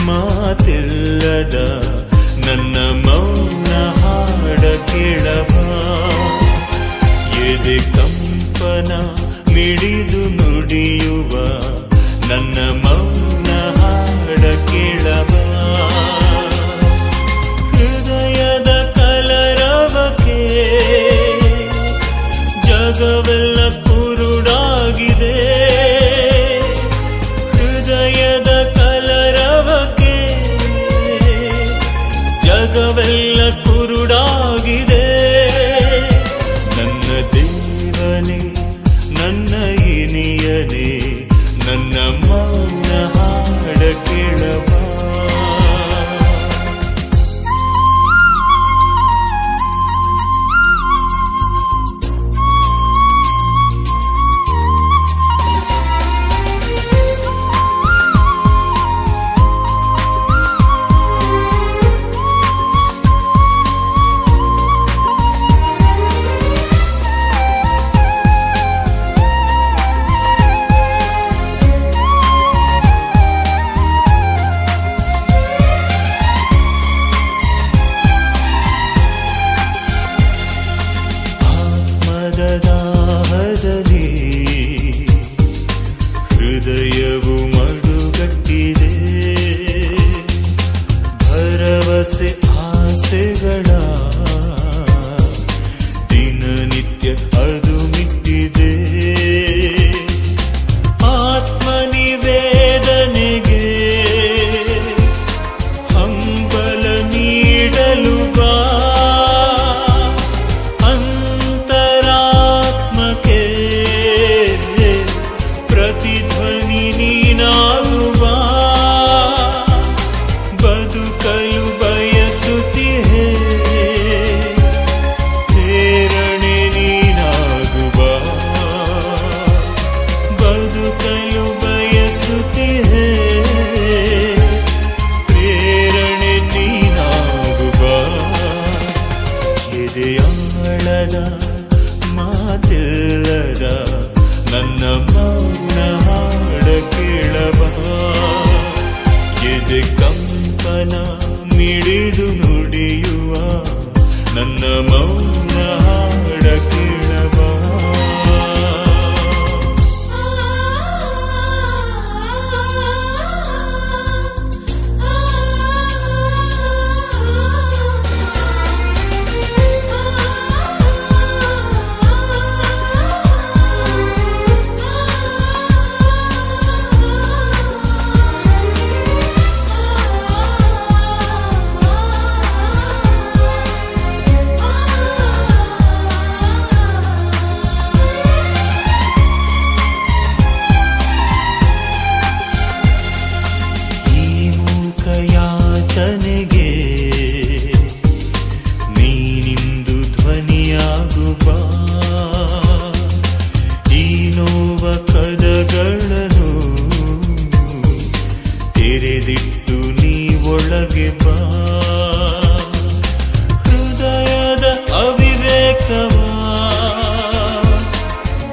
ಮಾತಿಲ್ಲದ ನನ್ನ ಮೌನ ಹಾಡ ಕೇಳವ, ಎದೆ ಕಂಪನ ಮಿಡಿದು ನುಡಿಯುವ ನನ್ನ ಮೌನ ಹಾಡ ಕೇಳವ, ಹೃದಯದ ಕಲರವಕ್ಕೆ ಜಗವೆಲ್ಲ ಕುರುಡಾಗಿದೆ, ಹೃದಯದ ಜಗವೆಲ್ಲ ಕುರುಡಾಗಿದೆ. ನನ್ನ ದೇವನೇ, ನನ್ನ ಇನಿಯನೇ, ನನ್ನ ಮೌನ ಹಾಡ ಕೇಳವ. ದಾಹದಲ್ಲಿ ಹೃದಯವು ಮಡುಗಟ್ಟಿದೆ, ಭರವಸೆ ಆಸೆಗಳ ದಿನನಿತ್ಯ ಅದು ಮಿಟ್ಟಿದೆ, ಆತ್ಮನಿವೇದನೆಗೆ ಹಂಬಲ ನೀಡಲು ಬಾ, ಪ್ರತಿಧ್ವನಿ ನೀನಾಗುವ, ಬದುಕಲು ಬಯಸುತ್ತಿಹೆ, ಪ್ರೇರಣೆ ನೀನಾಗುವ, ಬದುಕಲು ಬಯಸುತ್ತಿಹೆ, ಪ್ರೇರಣೆ ನೀನಾಗುವ, ಎದೆಯಾಳದ ಮಾತಿಲ್ಲದ ನನ್ನ ಮೌನ ಹಾಡ ಕೇಳವ, ಎದೆ ಕಂಪನ ಮಿಡಿದು ನುಡಿಯುವ ನನ್ನ ಮೌನ ಹಾಡ ಕೇಳವ. ತನೆಗೆ ನೀನಿಂದು ಧ್ವನಿಯಾಗುವ, ಈ ನೋವ ಕದಗಳನ್ನು ತೆರೆದಿಟ್ಟು ನೀ ಒಳಗೆ ಬಾ, ಹೃದಯದ ಅವಿವೇಕವ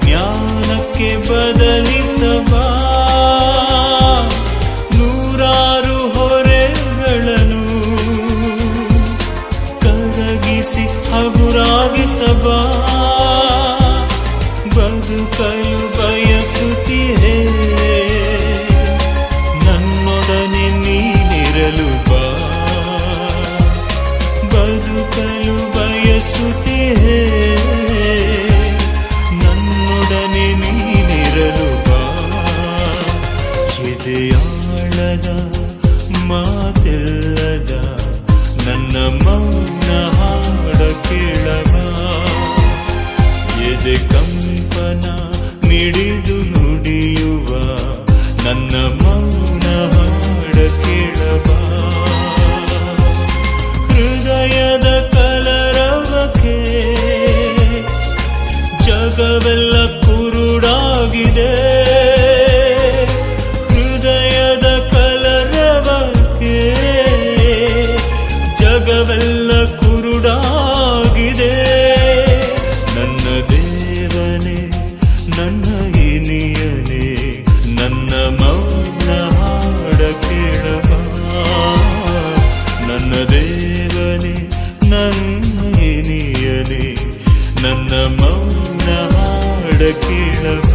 ಜ್ಞಾನಕ್ಕೆ ಬದಲಿಸಬಾ, ಹಗುರಾಗಿಸಬಾ, ಬದುಕಲು ಬಯಸುತ್ತಿಹೆ, ನನ್ನೊಡನೆ ನೀನಿರಲು ಬಾ, ಬದುಕಲು ಬಯಸುತ್ತಿಹೆ, ನನ್ನೊಡನೆ ನೀನಿರಲು ಬಾ, ಎದೆಯಾಳದ ಮಾತಿಲ್ಲದ ನನ್ನ ಮೌನ ಹಾಡ ಕೇಳವ, ಎದೆ ಕಂಪನ ಮಿಡಿ ಜಗವೆಲ್ಲ ಕುರುಡಾಗಿದೆ ಹೃದಯದ ಕಲರವಕ್ಕೆ ಜಗವೆಲ್ಲ ಕುರುಡಾಗಿದೆ ನನ್ನ ದೇವನೇ ನನ್ನ ಇನಿಯನೇ ನನ್ನ ಮೌನ ಹಾಡ ಕೇಳಬ ನನ್ನ ದೇವನೇ ನನ್ನ ಇನಿಯನೇ ನನ್ನ ಮೌನ ಹಾಡ ಕೇಳಬ